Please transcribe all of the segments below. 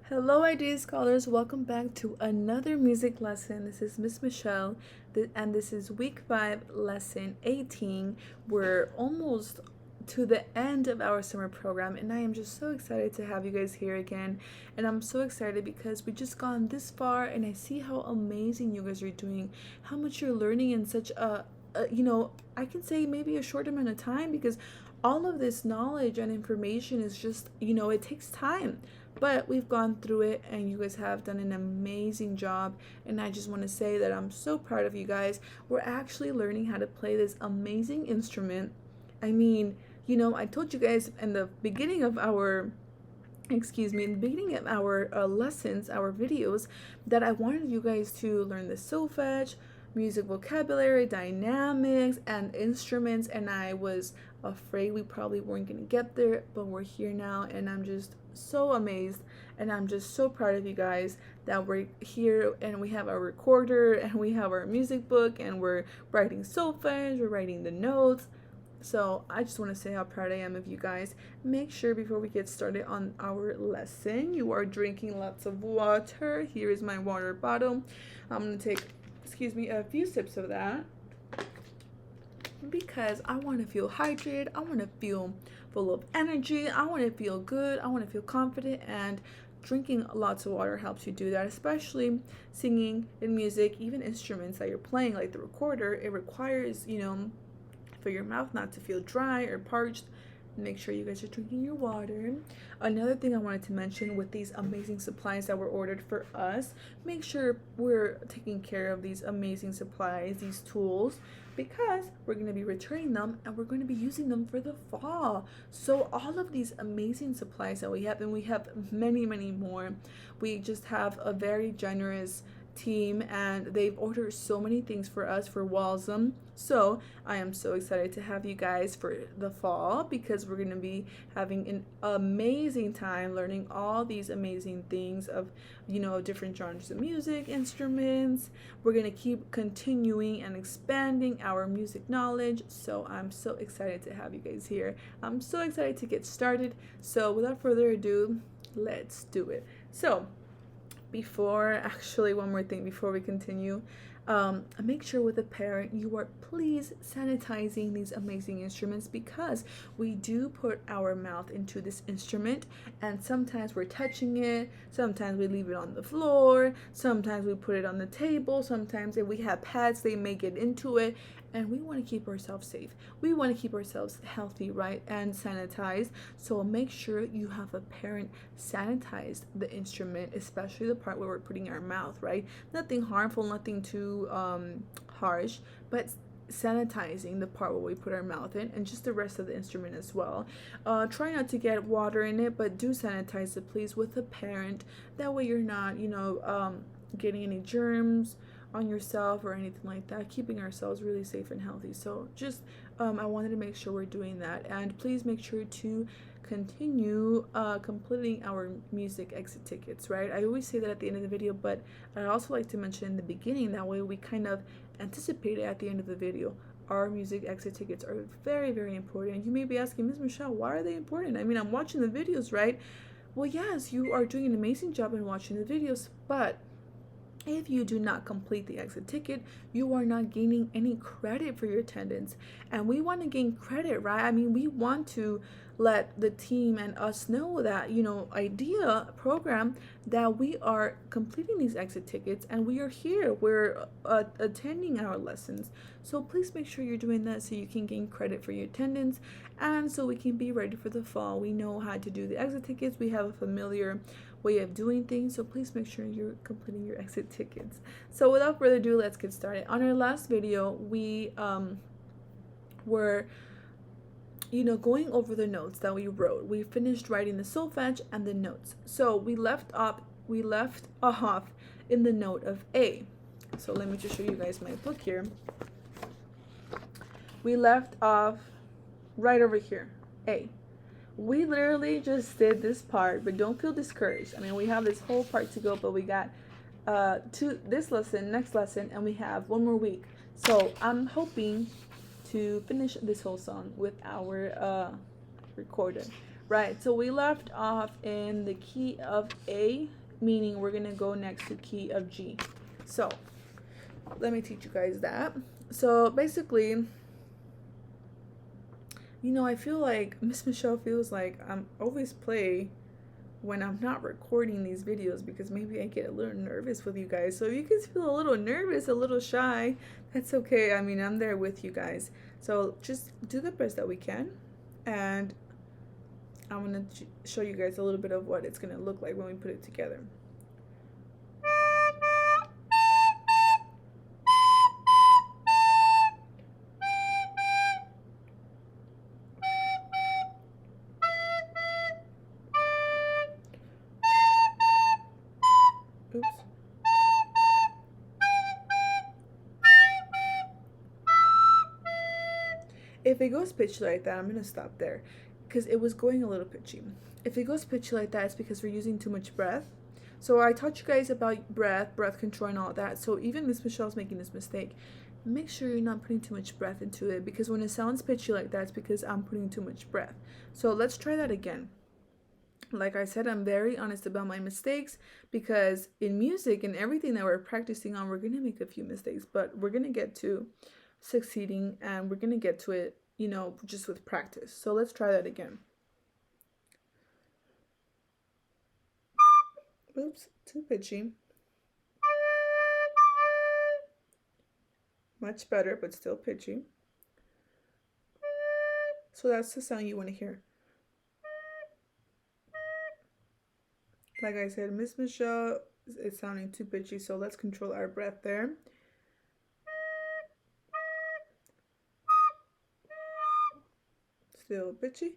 Hello, ID scholars. Welcome back to another music lesson. This is Miss Michelle, and this is week 5, lesson 18. We're almost to the end of our summer program, and I am just so excited to have you guys here again. And I'm so excited because we just gone this far, and I see how amazing you guys are doing, how much you're learning in such I can say maybe a short amount of time because all of this knowledge and information is just, it takes time, but we've gone through it and you guys have done an amazing job. And I just want to say that I'm so proud of you guys. We're actually learning how to play this amazing instrument. I mean, I told you guys in the beginning of our in the beginning of our lessons, our videos, that I wanted you guys to learn the solfege, music vocabulary, dynamics, and instruments. And I was afraid we probably weren't going to get there, but we're here now. And I'm just so amazed. And I'm just so proud of you guys that we're here and we have our recorder and we have our music book and we're writing solfege, we're writing the notes. So I just want to say how proud I am of you guys. Make sure before we get started on our lesson, you are drinking lots of water. Here is my water bottle. I'm going to take, a few sips of that because I want to feel hydrated. I want to feel full of energy. I want to feel good. I want to feel confident, and drinking lots of water helps you do that, especially singing in music, even instruments that you're playing like the recorder. It requires, for your mouth not to feel dry or parched. Make sure you guys are drinking your water. Another thing I wanted to mention with these amazing supplies that were ordered for us, make sure we're taking care of these amazing supplies, these tools, because we're going to be returning them and we're going to be using them for the fall. So all of these amazing supplies that we have, and we have many, many more, we just have a very generous team and they've ordered so many things for us for Walsum. So I am so excited to have you guys for the fall because we're going to be having an amazing time learning all these amazing things of, different genres of music, instruments. We're going to keep continuing and expanding our music knowledge. So I'm so excited to have you guys here. I'm so excited to get started. So without further ado, let's do it. So one more thing before we continue, make sure with a parent you are please sanitizing these amazing instruments because we do put our mouth into this instrument and sometimes we're touching it, sometimes we leave it on the floor, sometimes we put it on the table, sometimes if we have pads they may get into it, and we want to keep ourselves safe. We want to keep ourselves healthy, right? And sanitized. So make sure you have a parent sanitize the instrument, especially the part where we're putting our mouth, right? Nothing harmful, nothing too harsh, but sanitizing the part where we put our mouth in and just the rest of the instrument as well. Try not to get water in it, but do sanitize it please with a parent. That way you're not, getting any germs on yourself or anything like that, keeping ourselves really safe and healthy. So just I wanted to make sure we're doing that, and please make sure to continue completing our music exit tickets, right? I always say that at the end of the video, but I also like to mention in the beginning, that way we kind of anticipate it at the end of the video. Our music exit tickets are very, very important. You may be asking, Ms. Michelle, why are they important? I mean, I'm watching the videos, right? Well, yes, you are doing an amazing job in watching the videos, but if you do not complete the exit ticket, you are not gaining any credit for your attendance. And we want to gain credit, right? I mean, we want to let the team and us know that, idea program, that we are completing these exit tickets and we are here. We're attending our lessons. So please make sure you're doing that so you can gain credit for your attendance and so we can be ready for the fall. We know how to do the exit tickets. We have a familiar way of doing things, so please make sure you're completing your exit tickets. So without further ado, let's get started. On our last video, we were going over the notes that we wrote. We finished writing the solfege and the notes. So we left off in the note of A. So let me just show you guys my book here. We left off right over here, A. We literally just did this part, but don't feel discouraged. I mean, we have this whole part to go, but we got to this lesson, next lesson, and we have one more week. So I'm hoping to finish this whole song with our recorder. Right, so we left off in the key of A, meaning we're gonna go next to key of G. So let me teach you guys that. So basically, I feel like Miss Michelle feels like I'm always play when I'm not recording these videos because maybe I get a little nervous with you guys. So if you guys feel a little nervous, a little shy, that's okay. I mean, I'm there with you guys. So just do the best that we can. And I'm going to show you guys a little bit of what it's going to look like when we put it together. Oops. If it goes pitchy like that, I'm going to stop there because it was going a little pitchy. If it goes pitchy like that, it's because we're using too much breath. So I taught you guys about breath control and all that. So even Miss Michelle's making this mistake. Make sure you're not putting too much breath into it because when it sounds pitchy like that, it's because I'm putting too much breath. So let's try that again. Like I said, I'm very honest about my mistakes because in music and everything that we're practicing on, we're going to make a few mistakes, but we're going to get to succeeding and we're going to get to it, just with practice. So let's try that again. Oops, too pitchy. Much better, but still pitchy. So that's the sound you want to hear. Like I said, Miss Michelle is sounding too pitchy, so let's control our breath there. Still pitchy.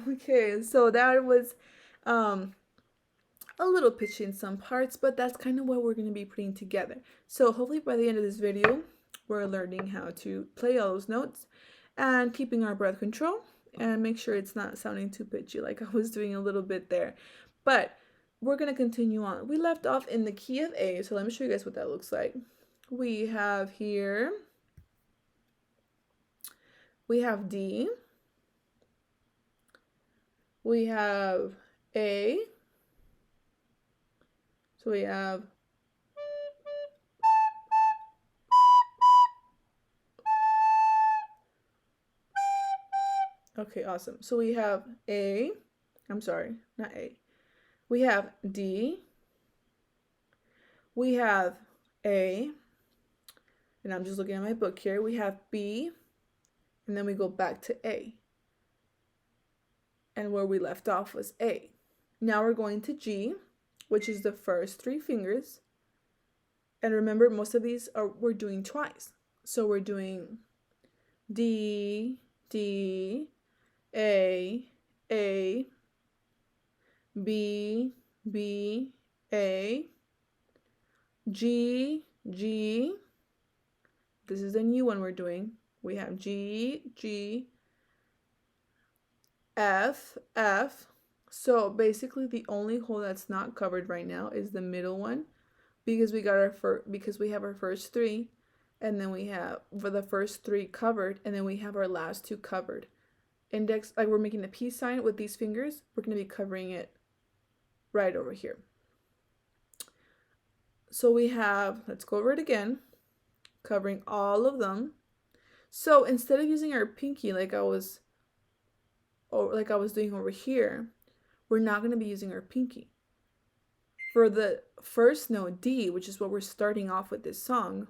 Okay, so that was a little pitchy in some parts, but that's kind of what we're going to be putting together. So hopefully by the end of this video, we're learning how to play all those notes and keeping our breath control and make sure it's not sounding too pitchy like I was doing a little bit there. But we're going to continue on. We left off in the key of A, so let me show you guys what that looks like. We have here, we have D, we have A, so we have okay, awesome. So we have A, I'm sorry, not A. We have D, we have A, and I'm just looking at my book here. We have B, and then we go back to A. And where we left off was A. Now we're going to G, which is the first three fingers. And remember, most of these we're doing twice. So we're doing D, D, A, B, B, A, G, G. This is the new one we're doing. We have G, G, F, F. So basically the only hole that's not covered right now is the middle one because we have our first three and then we have for the first three covered and then we have our last two covered. Index, like we're making the peace sign with these fingers, we're going to be covering it right over here. So we have, let's go over it again, covering all of them. So instead of using our pinky like I was doing over here, we're not going to be using our pinky. For the first note, D, which is what we're starting off with this song,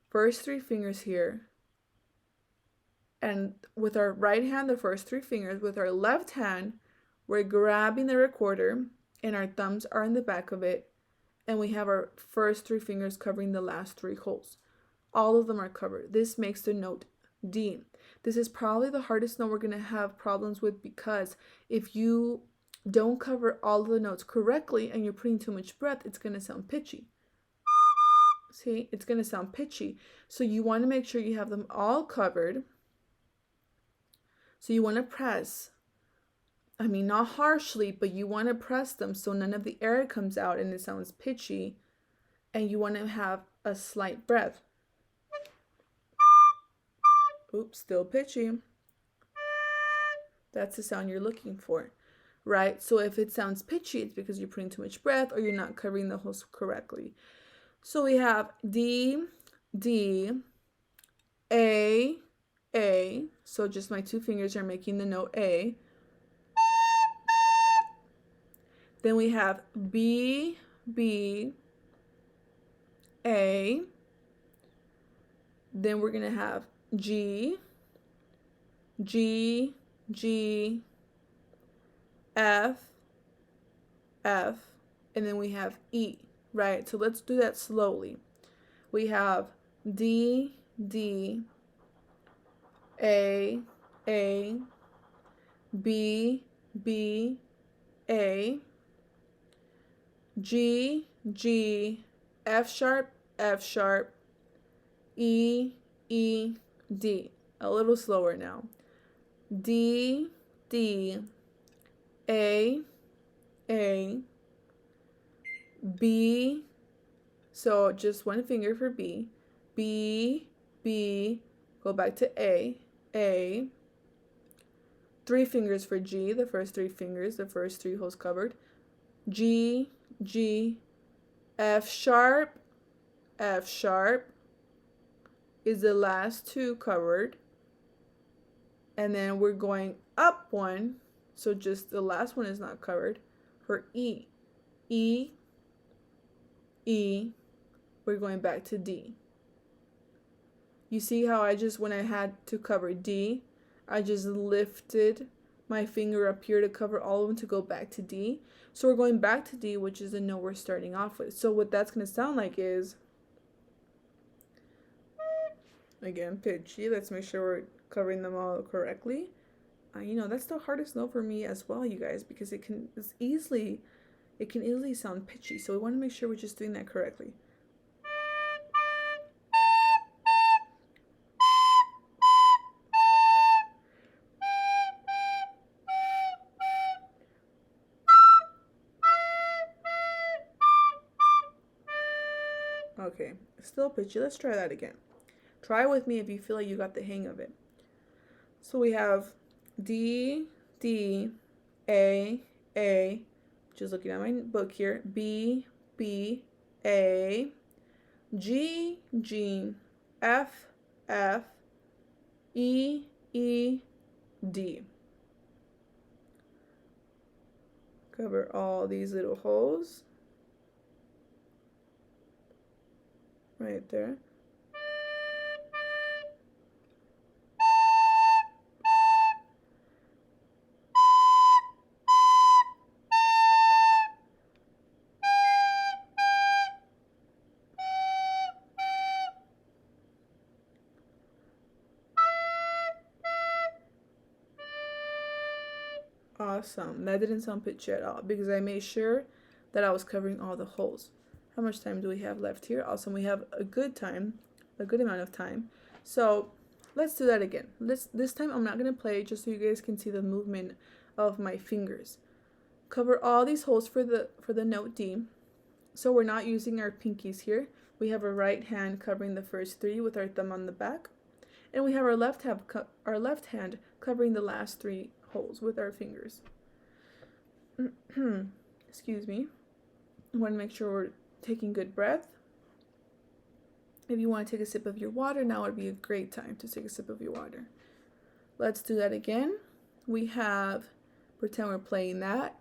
first three fingers here, and with our right hand, the first three fingers, with our left hand, We're grabbing the recorder and our thumbs are in the back of it, and we have our first 3 fingers covering the last 3 holes. All of them are covered. This makes the note D. This is probably the hardest note we're going to have problems with, because if you don't cover all of the notes correctly and you're putting too much breath, it's going to sound pitchy. See, it's going to sound pitchy. So you want to make sure you have them all covered. So you want to press. I mean, not harshly, but you want to press them so none of the air comes out and it sounds pitchy. And you want to have a slight breath. Oops, still pitchy. That's the sound you're looking for, right? So if it sounds pitchy, it's because you're putting too much breath or you're not covering the holes correctly. So we have D, D, A, A. So just my 2 fingers are making the note A. Then we have B, B, A. Then we're going to have G, G, G, F, F, and then we have E, right? So let's do that slowly. We have D, D, A, B, B, A, G, G, F sharp, F sharp, E, E, D. A little slower now. D, D, A, B, so just 1 finger for B, B, B, go back to A, 3 fingers for G, the first 3 fingers, the first 3 holes covered, G, G, F sharp is the last 2 covered, and then we're going up 1, so just the last one is not covered, for E, E, E, we're going back to D. You see how when I had to cover D, I just lifted my finger up here to cover all of them to go back to D. So we're going back to D, which is the note we're starting off with. So what that's going to sound like is, again, pitchy. Let's make sure we're covering them all correctly. That's the hardest note for me as well, you guys, because it can easily sound pitchy. So we want to make sure we're just doing that correctly. Okay, still pitchy. Let's try that again. Try with me if you feel like you got the hang of it. So we have D, D, A, just looking at my book here, B, B, A, G, G, F, F, E, E, D. Cover all these little holes right there. Awesome. That didn't sound pitchy at all because I made sure that I was covering all the holes. How much time do we have left here? Awesome. We have a good amount of time. So let's do that again. This time I'm not going to play, just so you guys can see the movement of my fingers. Cover all these holes for the note D. So we're not using our pinkies here. We have our right hand covering the first 3 with our thumb on the back. And we have our left hand covering the last 3 holes with our fingers. Excuse me. I want to make sure we're taking good breath. If you want to take a sip of your water, now would be a great time to take a sip of your water. Let's do that again. We have, pretend we're playing that.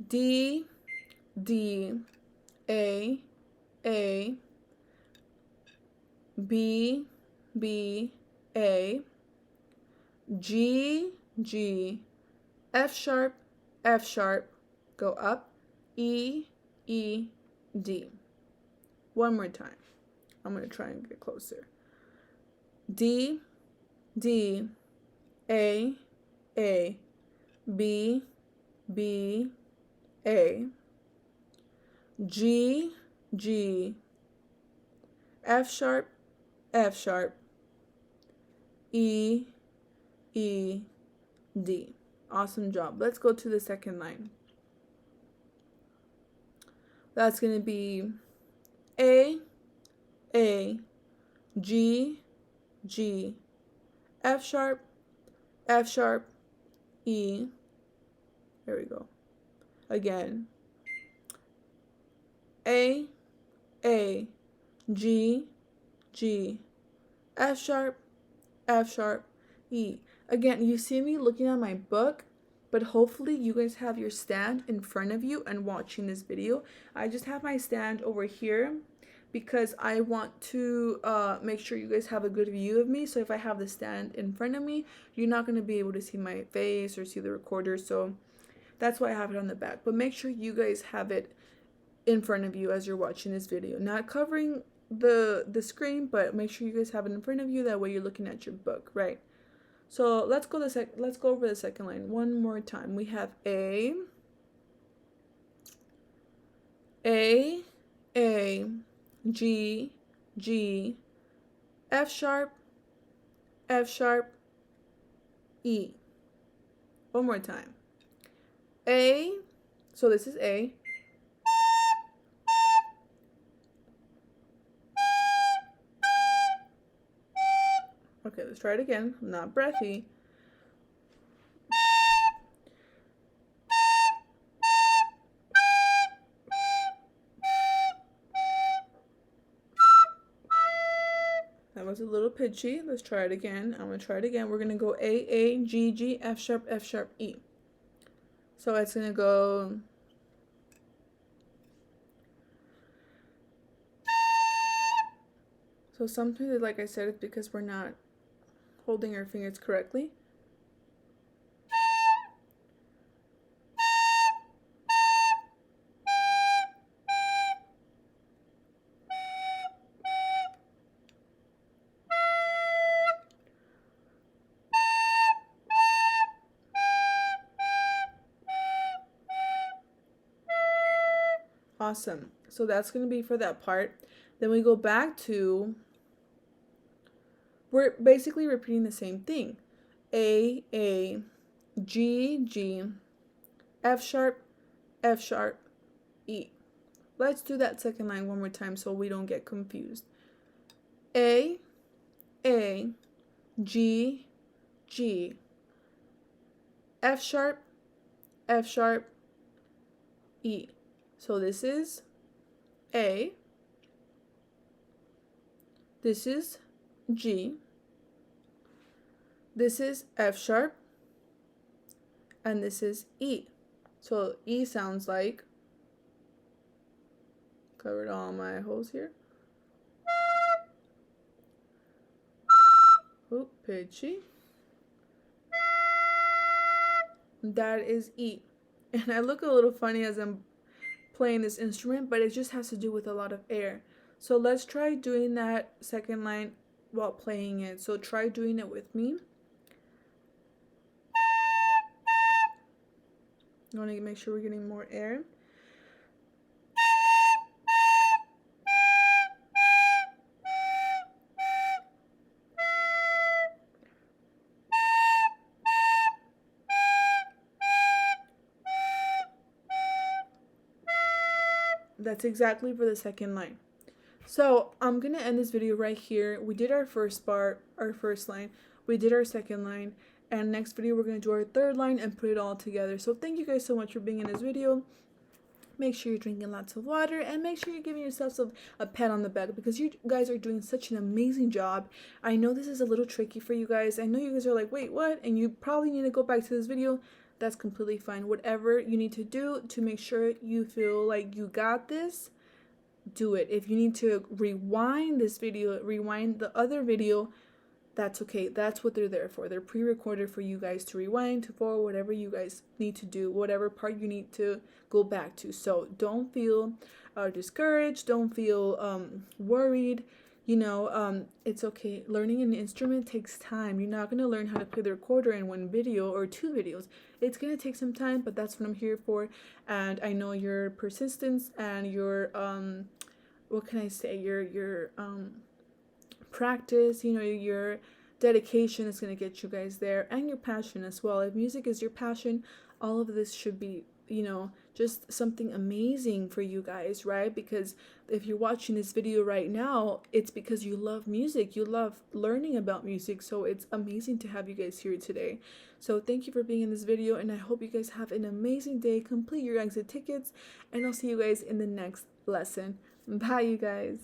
D, D, A, B, B, A, G, G, F sharp, F sharp, go up, E, E, D. One more time. I'm going to try and get closer. D, D, A, B, B, A, G, G, F sharp, F sharp, E, E, D. Awesome job. Let's go to the second line. That's going to be A, G, G, F sharp, F sharp, E. There we go. Again. A, G, G, F sharp, F sharp, E. Again, you see me looking at my book, but hopefully you guys have your stand in front of you and watching this video. I just have my stand over here because I want to make sure you guys have a good view of me. So if I have the stand in front of me, you're not going to be able to see my face or see the recorder. So that's why I have it on the back. But make sure you guys have it in front of you as you're watching this video. Not covering the screen, but make sure you guys have it in front of you. That way you're looking at your book, right? So let's go over the second line one more time. We have A, G, G, F sharp, F sharp, E. One more time. A, so this is A. Okay, let's try it again. I'm not breathy. That was a little pitchy. Let's try it again. I'm going to try it again. We're going to go A, G, G, F sharp, E. So it's going to go... So sometimes, like I said, it's because we're not holding our fingers correctly. Awesome. So that's going to be for that part. Then we go back to, we're basically repeating the same thing. A, G, G, F sharp, E. Let's do that second line one more time so we don't get confused. A, G, G, F sharp, E. So this is A, this is G, this is F sharp, and this is E. So E sounds like, covered all my holes here. Oh, pitchy. That is E. And I look a little funny as I'm playing this instrument, but it just has to do with a lot of air. So let's try doing that second line while playing it. So try doing it with me. I want to make sure we're getting more air. That's exactly for the second line. So I'm gonna end this video right here. We did our first line, we did our second line, and next video we're gonna do our third line and put it all together. So thank you guys so much for being in this video. Make sure you're drinking lots of water, and make sure you're giving yourselves a pat on the back, because you guys are doing such an amazing job. I know this is a little tricky for you guys. I know you guys are like, wait, what? And you probably need to go back to this video. That's completely fine. Whatever you need to do to make sure you feel like you got this, do it. If you need to rewind this video, rewind the other video, that's okay. That's what they're there for. They're pre-recorded for you guys to rewind, to forward, whatever you guys need to do, whatever part you need to go back to. So don't feel discouraged. Don't feel worried. It's okay. Learning an instrument takes time. You're not going to learn how to play the recorder in one video or two videos. It's going to take some time, but that's what I'm here for. And I know your persistence and your what can I say? Your practice, your dedication is going to get you guys there, and your passion as well. If music is your passion, all of this should be, just something amazing for you guys, right? Because if you're watching this video right now, it's because you love music, you love learning about music. So it's amazing to have you guys here today. So thank you for being in this video, and I hope you guys have an amazing day. Complete your exit tickets, and I'll see you guys in the next lesson. Bye, you guys.